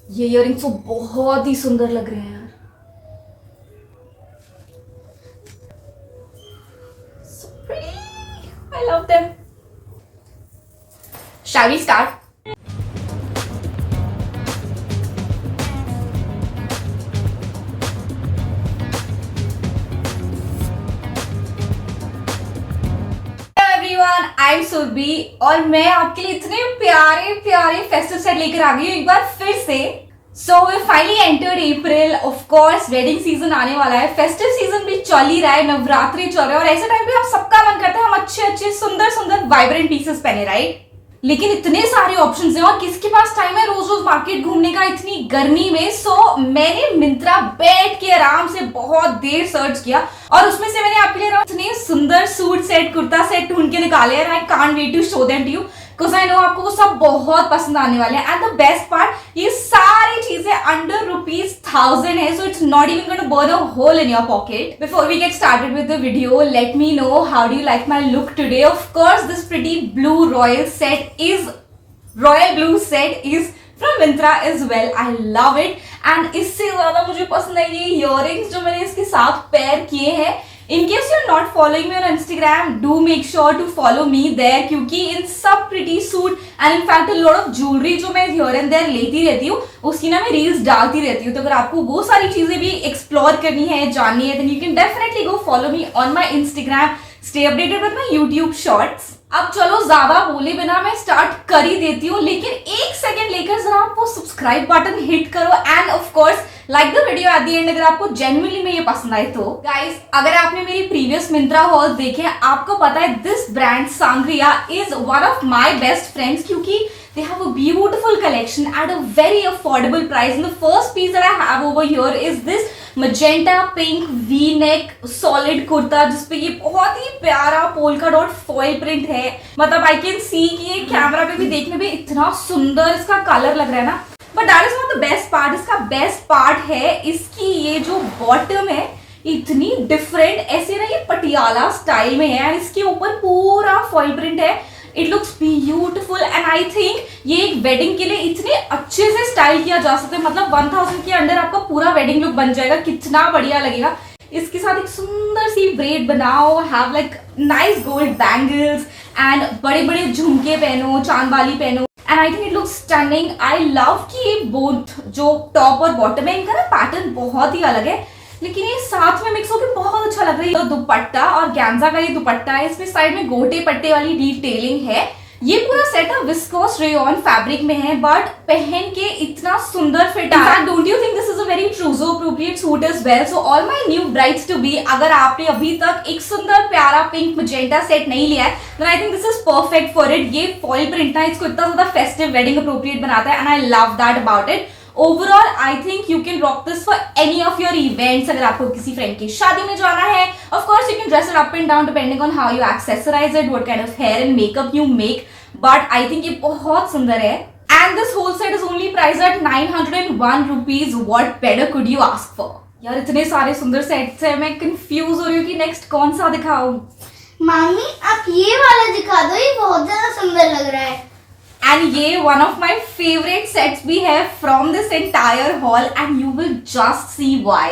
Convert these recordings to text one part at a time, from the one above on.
ये इयररिंग्स तो बहुत ही सुंदर लग रहे हैं यार। So pretty. I love them. Shall we start? I'm Surabhi और मैं आपके लिए इतने प्यारे प्यारे फेस्टिव सेट लेकर आ गई हूँ एक बार फिर से। So we finally entered April. Of course wedding season आने वाला है, फेस्टिव सीजन भी चल ही रहा है, नवरात्रि चल रहा है और ऐसे टाइम पे हम सबका मन करता है हम अच्छे अच्छे सुंदर सुंदर वाइब्रेंट पीसेस पहने, राइट। लेकिन इतने सारे ऑप्शंस हैं और किसके पास टाइम है रोज रोज मार्केट घूमने का इतनी गर्मी में। सो मैंने मिंत्रा बैठ के आराम से बहुत देर सर्च किया और उसमें से मैंने आपके लिए इतने सुंदर सूट सेट कुर्ता सेट ढूंढ के निकाले हैं। I can't wait to show them to you because I know आपको वो सब बहुत पसंद आने वाले हैं। एंड द बेस्ट पार्ट, ये सारी चीजें अंडर ₹1000 है, so it's not even going to burn a hole in your pocket. Before we get started with the video, let me know how do you like my look today. Of course this pretty blue royal blue set is from Myntra as well. I love it and इससे ज्यादा मुझे पसंद है ये earrings जो मैंने इसके साथ पेयर किए हैं। In case you're not following me on Instagram, do make sure to follow me there क्योंकि इन सब pretty suit and in fact a lot of jewelry जो मैं here and there लेती रहती हूँ उसकी ना मैं रील्स डालती रहती हूँ। तो अगर आपको वो सारी चीजें भी एक्सप्लोर करनी है, जाननी है, then you can definitely go follow me on my Instagram. Stay updated with my YouTube shorts. अब चलो ज्यादा बोले बिना मैं स्टार्ट कर ही देती हूँ, लेकिन एक सेकंड लेकर जरा आप वो सब्सक्राइब बटन हिट करो end of course like the video at the end अगर आपको जेन्युइनली में ये पसंद आए तो। गाइस अगर आपने मेरी प्रीवियस मिंत्रा हॉल देखे आपको पता है this brand Sangria is one of my best friends क्योंकि they have a beautiful collection at a very affordable price. And the first piece that I have over here is this magenta pink v-neck solid kurta जिसपे ये बहुत ही प्यारा polka dot foil print है। मतलब I can see कि ये camera पे भी देखने में इतना सुंदर इसका कलर लग रहा है ना, but that is not the best part. इसका बेस्ट पार्ट है इसकी ये जो बॉटम है इतनी डिफरेंट, ऐसे ना ये पटियाला स्टाइल में है एंड इसके ऊपर पूरा फॉइल प्रिंट है। It looks beautiful and I think ये एक वेडिंग के लिए इतने अच्छे से स्टाइल किया जा सकता है। मतलब 1000 के अंडर आपका पूरा वेडिंग लुक बन जाएगा, कितना बढ़िया लगेगा। इसके साथ एक सुंदर सी ब्रेड बनाओ, have like nice gold bangles and बड़े बड़े झुमके पहनो, चांद वाली पहनो and I think it looks stunning. I love कि ये बोथ जो टॉप और बॉटम है इनका ना पैटर्न बहुत ही अलग है, लेकिन ये साथ में मिक्स होकर बहुत अच्छा लग रहा है। तो दुपट्टा और गैंजा का ये दुपट्टा है, इसमें साइड में गोटे पट्टे वाली डिटेलिंग है। ये पूरा सेट विस्कोस रेयॉन फैब्रिक में है बट पहन के इतना सुंदर फिट आ रहा है। Don't you think this is a very trousseau appropriate suit as well. So all my new brides to be, अगर आपने अभी तक एक सुंदर प्यारा पिंक मजेंटा सेट नहीं लिया है then I think this is perfect for it. ये फॉइल प्रिंट ना इसको इतना ज्यादा फेस्टिव वेडिंग अप्रोप्रिएट बनाता है and I love that about it. Overall I think you can rock this for any of your events. अगर आपको किसी फ्रेंड की शादी में जाना है, of course you can dress it up and down depending on how you accessorize it, what kind of hair and makeup you make, but I think ये बहुत सुंदर है and this whole set is only priced at ₹901। What better could you ask for. यार इतने सारे सुंदर sets है, मैं कंफ्यूज हो रही हूँ कि नेक्स्ट कौन सा दिखाऊं। मामी आप ये वाला दिखा दो, ये बहुत ज्यादा सुंदर लग रहा है। And ये one of my favorite sets भी है from this entire haul and you will just see why.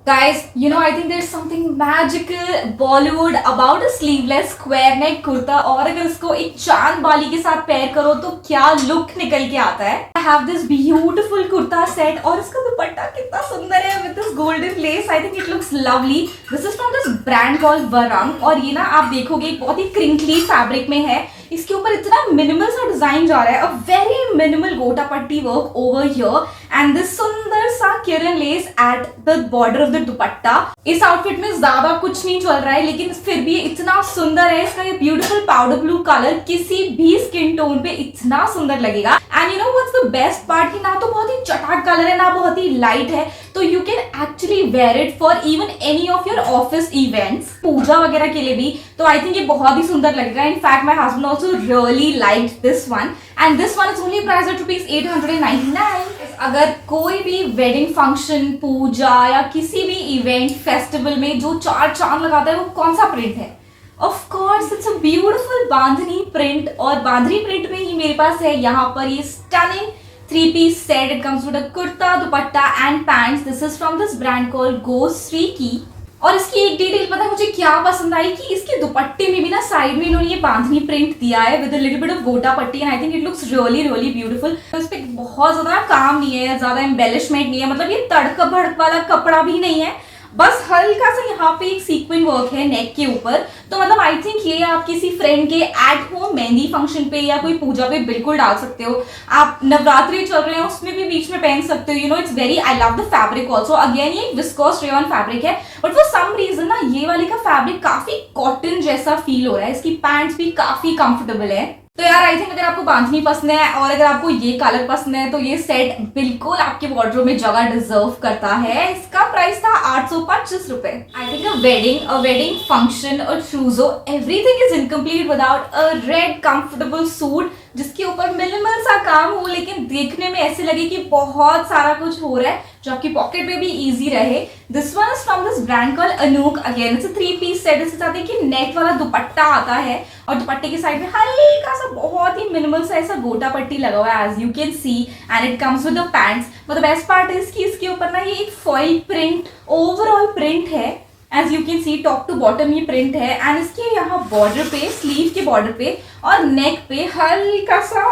Guys, you know I think there's something magical Bollywood about a sleeveless square neck kurta और अगर इसको एक चांद बाली के साथ पेयर करो तो क्या लुक निकल के आता है। I have this beautiful kurta set और इसका दुपट्टा कितना सुंदर है with this golden lace. I think it looks lovely. This is from this brand called Varang और ये ना आप देखोगे एक बहुत ही crinkly fabric में है। इसके ऊपर इतना मिनिमल सा डिजाइन जा रहा है, a very minimal gota patti work over here and this सुंदर सा kiran lace at the border of the dupatta. इस आउटफिट में ज्यादा कुछ नहीं चल रहा है लेकिन फिर भी इतना सुंदर है। इसका ये ब्यूटीफुल पाउडर ब्लू कलर किसी भी स्किन टोन पे इतना सुंदर लगेगा and you know what's the best part कि ना तो बहुत ही चटाक कलर है ना बहुत ही लाइट है, तो you can actually wear it for even any of your office events, पूजा वगैरह के लिए भी। तो आई थिंक ये बहुत ही सुंदर लगेगा। In fact my husband also really liked this one and this one is only priced eight ₹899। अगर कोई भी वेडिंग फंक्शन, पूजा या किसी भी इवेंट फेस्टिवल में जो चार चांद लगाता है वो कौन सा प्रिंट है? Of course it's a beautiful bandhani print और बांधनी प्रिंट में ही मेरे पास है यहाँ पर ये stunning 3 piece set. It comes with a kurta, dupatta and pants. This is from this brand called Gosriki. और इसकी एक डिटेल पता है मुझे क्या पसंद आई कि इसके दुपट्टे में भी ना साइड में इन्होंने ये बांधनी प्रिंट दिया है with a little bit of गोटा पट्टी and I think it looks really really beautiful. तो इस पे बहुत ज्यादा काम नहीं है, ज्यादा एम्बेलिशमेंट नहीं है, मतलब ये तड़का भड़क वाला कपड़ा भी नहीं है, बस हल्का सा यहाँ पे एक सीक्वेंट वर्क है नेक के ऊपर। तो मतलब आई थिंक ये आप किसी फ्रेंड के एट होम मेहंदी फंक्शन पे या कोई पूजा पे बिल्कुल डाल सकते हो। आप नवरात्रि चल रहे हैं उसमें भी बीच में पहन सकते हो। You know it's very, I love the fabric also. Again ये विस्कोस रेयॉन फैब्रिक है बट फॉर सम रीजन ना ये वाले का फैब्रिक काफी कॉटन जैसा फील हो रहा है। इसकी पैंट्स भी काफी कंफर्टेबल है। तो यार आई थिंक अगर आपको बांधनी पसंद है और अगर आपको ये कलर पसंद है तो ये सेट बिल्कुल आपके वार्डरोब में जगह डिजर्व करता है। इसका प्राइस था 825 रुपए। I think a wedding function और trousseau everything is incomplete without a red comfortable suit जिसके ऊपर मिनिमल सा काम हो लेकिन देखने में ऐसे लगे कि बहुत सारा कुछ हो रहा है जो आपकी पॉकेट में भी इजी रहे। This one is from this brand called Anuk. Again it's a 3 piece set. इसके साथ देखिए नेट वाला दुपट्टा आता है और दुपट्टे के साइड में हल्का सा बहुत ही मिनिमल सा ऐसा गोटा पट्टी लगा हुआ है as you can see and it comes with the pants. But the best part is कि इसके ऊपर ना ये एक फॉइल प्रिंट ओवरऑल प्रिंट है as you can see top to bottom ये प्रिंट है एंड इसके यहाँ बॉर्डर पे स्लीव के बॉर्डर पे और नेक पे हल्का सा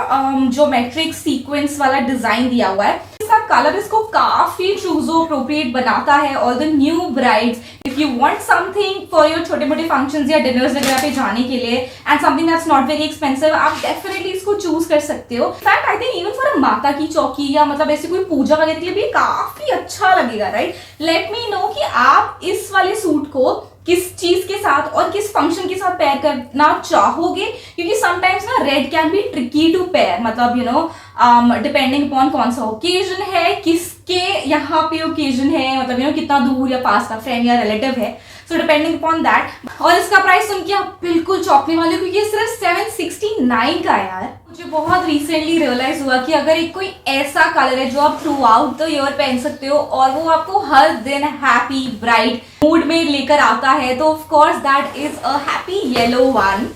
ज्योमेट्रिक सीक्वेंस वाला डिजाइन दिया हुआ है। इसका कलर इसको काफी ट्रूजो अप्रोप्रिएट बनाता है। All the new brides if you want something for your छोटे मोटे फंक्शंस या डिनर्स वगैरह पे जाने के लिए and something that's not very expensive, आप डेफिनेटली इसको चूज कर सकते हो। In fact I think even for a माता की चौकी या मतलब ऐसी कोई पूजा वगैरह के लिए भी काफी अच्छा लगेगा, राइट? लेट मी नो कि आप इस वाले सूट को किस चीज के साथ और किस फंक्शन के साथ पेयर करना चाहोगे, क्योंकि समटाइम्स ना red can be tricky to pair, मतलब यू नो डिपेंडिंग अपॉन कौन सा ओकेजन है, किसके यहाँ पे ओकेजन है, मतलब यू नो कितना दूर या पास का फ्रेंड या रिलेटिव है, सो डिपेंडिंग अपॉन दैट। और इसका प्राइस सुन के आप बिल्कुल चौंकने वाले क्योंकि ये सिर्फ 769 का है यार। मुझे बहुत रिसेंटली रियलाइज हुआ कि अगर एक कोई ऐसा कलर है जो आप थ्रू आउट द ईयर पहन सकते हो और वो आपको हर दिन हैप्पी ब्राइट मूड में लेकर आता है तो of course that is a happy yellow one.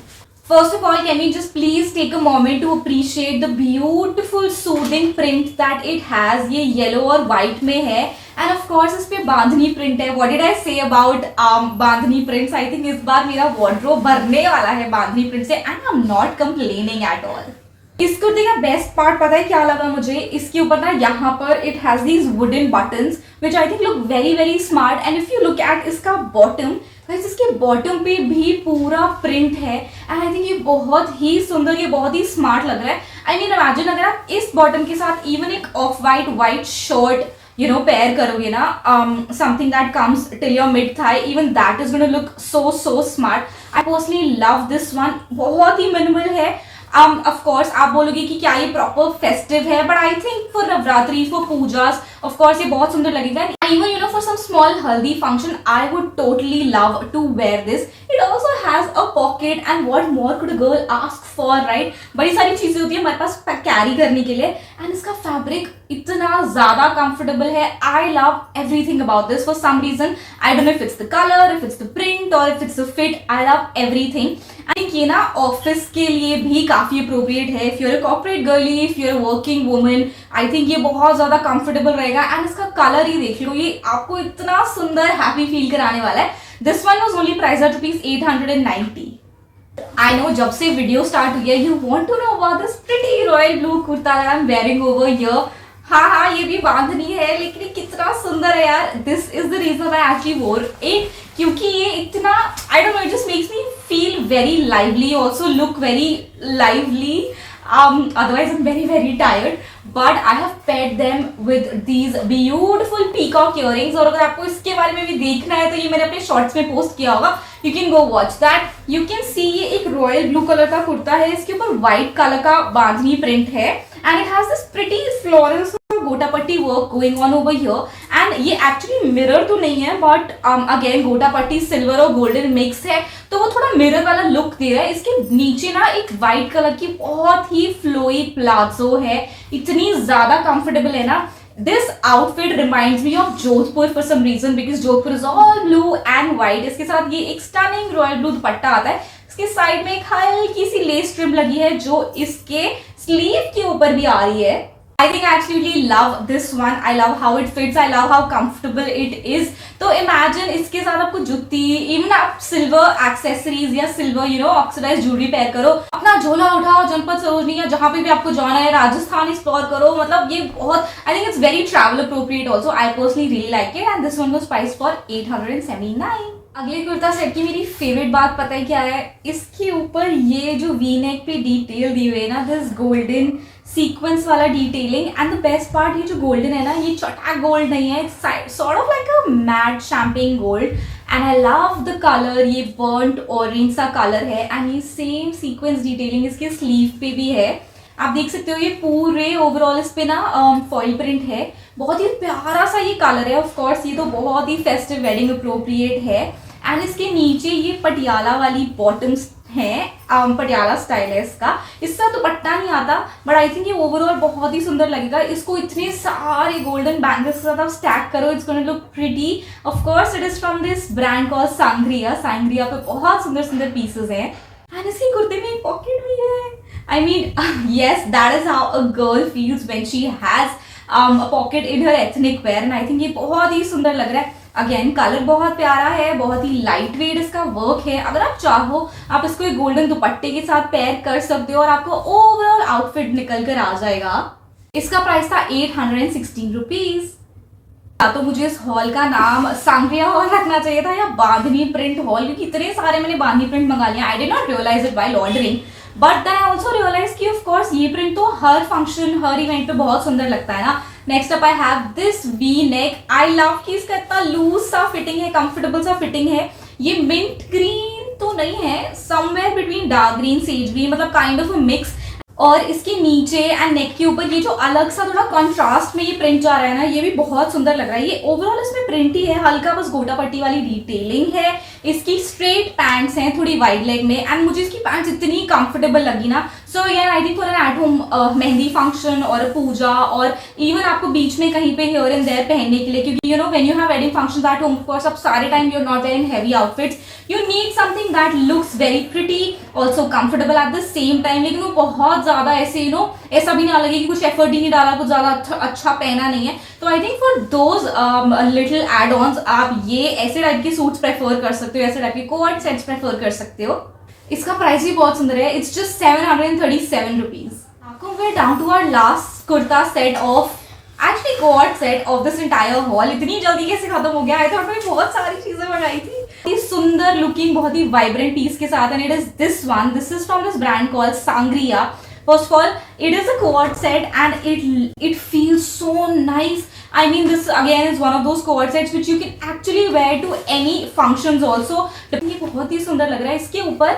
First of all, can we just please take a moment to appreciate the beautiful soothing print that it has? ये yellow और white में है and of course इस पे बांधनी print है। What did I say about bandhani prints? I think इस बार मेरा wardrobe भरने वाला है बांधनी print से and I'm not complaining at all। इस कुर्ती का बेस्ट पार्ट पता है क्या लगा मुझे? इसके ऊपर ना यहाँ पर it has these wooden buttons which I think look very very smart and if you look at इसका बॉटम, इसके बॉटम पे भी पूरा प्रिंट है एंड आई थिंक ये बहुत ही सुंदर, ये बहुत ही स्मार्ट लग रहा है। आई मीन इमेजिन अगर आप इस बॉटम के साथ इवन एक off white shirt you know pair करोगे ना, something that comes till your mid thigh, even that is gonna look so smart. I personally love this one. बहुत ही मिनिमल है। ऑफ कोर्स आप बोलोगे कि क्या ये प्रॉपर फेस्टिव है, but I think for Navratri, for pujas of course ये बहुत सुंदर लगेगा। Even you know for some small haldi function I would totally love to wear this. It also has a pocket and what more could a girl ask for, right? बड़ी सारी चीजें होती है हमारे पास कैरी करने के लिए एंड इसका फैब्रिक इतना ज्यादा कंफर्टेबल है। I love everything about this for some reason. I don't know if it's the colour, if it's the print और if it's the fit, I love everything. I think ये ना office के लिए भी काफी अप्रोप्रिएट है। If you're a corporate girlie, if you're a working woman, I think ये बहुत ज्यादा कंफर्टेबल रहेगा एंड इसका कलर ही देख लो, ये आपको इतना सुंदर हैप्पी फील कराने वाला है। This one was only price at ₹890। I know जब से वीडियो स्टार्ट हुई है you want to know about this pretty royal blue kurta I am wearing over here. हाँ ये भी बांधनी है लेकिन ये कितना सुंदर है यार। This is the reason I actually wore it, क्योंकि ये इतना I don't know, it just makes me feel very lively, also look very lively. Otherwise I'm very tired, but I have paired them with these beautiful peacock earrings। और अगर आपको इसके बारे में भी देखना है तो ये मैंने अपने शॉर्ट्स में पोस्ट किया होगा, you can go watch that। You can see ये एक रॉयल ब्लू कलर का कुर्ता है, इसके ऊपर व्हाइट कलर का बांधनी प्रिंट है and it has this pretty floral गोटा patti work going on over here and ये एक्चुअली मिरर तो नहीं है बट अगेन गोटा पट्टी सिल्वर और गोल्डन मिक्स है तो वो थोड़ा मिरर वाला लुक दे रहा है। इसके नीचे ना एक व्हाइट कलर की बहुत ही फ्लोई प्लाजो है, इतनी ज्यादा कंफर्टेबल है ना। This outfit reminds me of Jodhpur for some reason because Jodhpur is all blue and white. इसके साथ ये एक स्टनिंग रॉयल ब्लू दुपट्टा आता है, इसके साइड में एक हल्की सी लेस ट्रिम लगी है जो इसके स्लीव के ऊपर भी आ रही है I think I absolutely love this one. I love how it fits. I love how comfortable it is. तो imagine इसके साथ आपको जुत्ती, even आप सिल्वर एक्सेसरीज या सिल्वर ऑक्सीडाइज ज्वेलरी पेयर करो, अपना झोला उठाओ, जनपद सरोजनी या जहाँ पे भी आपको जाना है, राजस्थान एक्सप्लोर करो. मतलब ये बहुत, I think it's very travel appropriate also. I personally really like it and this one was priced for 879. अगले कुर्ता सेट की मेरी फेवरेट बात पता है क्या है? इसके ऊपर ये जो वी नेक पे डिटेल दी हुई है ना, दिस गोल्डन सीक्वेंस वाला detailing. And the best part, ये जो गोल्डन है ना, ये चटा गोल्ड नहीं है, it's sort of like a matte champagne gold. And I love the colour. ये बर्न्ट ऑरेंज सा कलर है एंड ये सेम सीक्वेंस डिटेलिंग इसके स्लीव पे भी है. आप देख सकते हो ये पूरे ओवरऑल इस पे ना फॉइल प्रिंट है. बहुत ही प्यारा सा ये कलर है. ऑफ कोर्स ये तो बहुत ही फेस्टिव वेडिंग अप्रोप्रिएट है. एंड इसके नीचे ये पटियाला वाली बॉटम्स हैं, पटियाला स्टाइल है इसका. इसका तो पट्टा नहीं आता बट आई थिंक ये ओवरऑल बहुत ही सुंदर लगेगा. इसको इतने सारे गोल्डन बैंगल्स के साथ आप स्टैक करो, it's gonna look pretty. Of course it is from this brand called Sangria. Sangria पे बहुत सुंदर सुंदर पीसेस हैं. एंड इसके कुर्ते में एक पॉकेट भी है. I mean, yes, that is how a girl feels when she has a pocket in her ethnic wear. And I think ये बहुत ही सुंदर लग रहा है. अगेन कलर बहुत प्यारा है, बहुत ही लाइट वेट इसका वर्क है. अगर आप चाहो आप इसको एक गोल्डन दुपट्टे के साथ पेयर कर सकते हो और आपको ओवरऑल आउटफिट निकल कर आ जाएगा. इसका प्राइस था 816 रुपीज. या तो मुझे इस हॉल का नाम सांग्रिया हॉल रखना चाहिए था या बांधनी प्रिंट हॉल, क्योंकि इतने सारे मैंने बांधनी प्रिंट मंगा लिया. I did not realize it while ordering, but then I also realize कि ऑफ कोर्स ये प्रिंट तो हर फंक्शन हर इवेंट पे बहुत सुंदर लगता है ना. Next up I have this V neck. I love कि इसका इतना लूज सा फिटिंग है, कंफर्टेबल सा फिटिंग है. ये मिंट ग्रीन तो नहीं है, somewhere between dark green sage green, मतलब काइंड ऑफ अ मिक्स. और इसके नीचे एंड नेक के ऊपर ये जो अलग सा थोड़ा कॉन्ट्रास्ट में ये प्रिंट जा रहा है ना, ये भी बहुत सुंदर लग रहा है. ये ओवरऑल इसमें प्रिंट ही है, हल्का बस गोटा पट्टी वाली डिटेलिंग है. इसकी स्ट्रेट पैंट्स हैं थोड़ी वाइड लेग में एंड मुझे इसकी पैंट्स इतनी कंफर्टेबल लगी ना. सो यार I think for an at home mehndi function और पूजा और इवन आपको बीच में कहीं पे हियर एंड देयर पहनने के लिए, क्योंकि when you have wedding functions at home, of course आप सारे time you are not wearing heavy outfits. You need something that looks very pretty, also comfortable at the same time. लेकिन वो बहुत ज्यादा ऐसे ऐसा भी ना लगे कि कुछ एफर्ट ही नहीं डाला, कुछ ज्यादा अच्छा पहना नहीं है. तो I think for those little add ons आप ये ऐसे टाइप के सूट्स प्रेफर कर सकते हो, ऐसे टाइप के कोट सेट्स प्रेफर कर सकते हो. इसका प्राइस भी बहुत सुंदर है. It's just 737 rupees. आपको we're down to our last kurta set of actually coat set of this entire haul. इतनी जल्दी कैसे खत्म हो गया? आई थॉट मैंने बहुत सारी चीजें मंगाई थी. ये सुंदर लुकिंग बहुत ही वाइब्रेंट पीस के साथ, and it is this one. This is from this brand called Sangria. First of all, it is a quad set and it feels so nice. I mean, this again is one of those quad sets which you can actually wear to any functions also. ये बहुत ही सुंदर लग रहा है. इसके ऊपर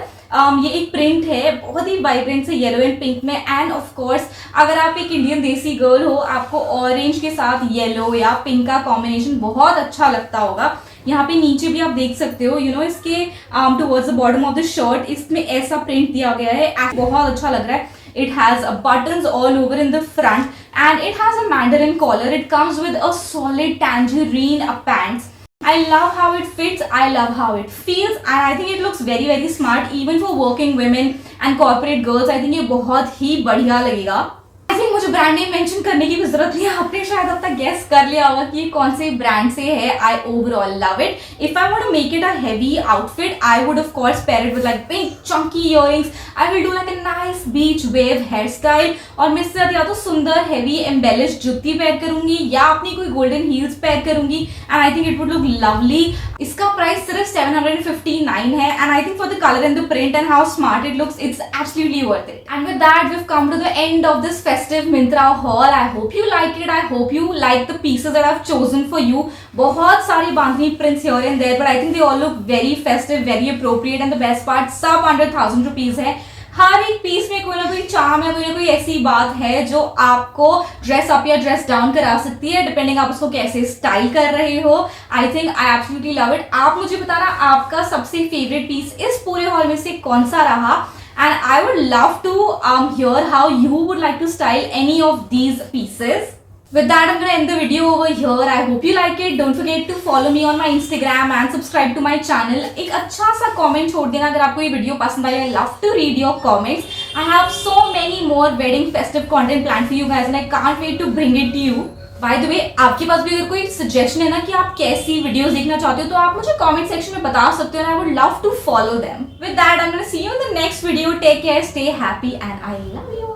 ये एक प्रिंट है बहुत ही वाइब्रेंट से येलो एंड पिंक में. एंड ऑफ कोर्स अगर आप एक इंडियन देसी गर्ल हो, आपको ऑरेंज के साथ येलो या पिंक का कॉम्बिनेशन बहुत अच्छा लगता होगा. यहाँ पे नीचे भी आप देख सकते हो इसके towards the bottom of the shirt इसमें ऐसा प्रिंट दिया गया है. बहुत अच्छा लग रहा है. It has buttons all over in the front and it has a mandarin collar. It comes with a solid tangerine pants. I love how it fits. I love how it feels and I think it looks very very smart even for working women and corporate girls. I think ये बहुत ही बढ़िया लगेगा. I think मुझे brand name mention करने की भी जरूरत नहीं है. आपने शायद अब तक गेस कर लिया होगा कि ये कौन से ब्रांड से है. I overall love it. If I want to make it a heavy outfit, I would of course pair it with like big chunky earrings. I will do like a nice beach wave hairstyle और मैं इसके साथ या तो सुंदर heavy embellished जुत्ती pair करूंगी या अपनी कोई golden heels पेयर करूंगी and I think it would look lovely. इसका प्राइस सिर्फ 759 है and I think for the color and the print and how smart it looks, it's absolutely worth it. And with that, we've come to the end of this festive Myntra haul. I hope you like it. I hope you like the pieces that I've chosen for you. बहुत सारी बांधनी prints here and there, but I think they all look very festive, very appropriate, and the best part, सब under 1000 rupees है. हर एक piece में कोई ना कोई charm है, कोई ना कोई ऐसी बात है जो आपको ड्रेस अप या ड्रेस डाउन करा सकती है, डिपेंडिंग आप उसको कैसे स्टाइल कर रहे हो. I think I absolutely love it. आप मुझे बताना आपका सबसे फेवरेट पीस इस पूरे हॉल में से कौन सा रहा, and I would love to hear how you would like to style any of these pieces. With that, I'm gonna end the video over here. I hope you like it. Don't forget to follow me on my Instagram and subscribe to my channel. एक अच्छा सा comment छोड़ देना अगर आपको ये video पसंद आई. I love to read your comments. I have so many more wedding festive content planned for you guys and I can't wait to bring it to you. By the way, आपके पास भी अगर कोई suggestion है ना कि आप कैसी videos देखना चाहते हो तो आप मुझे comment section में बता सकते हो and I would love to follow them. With that, I'm gonna see you in the next video. Take care, stay happy and I love you.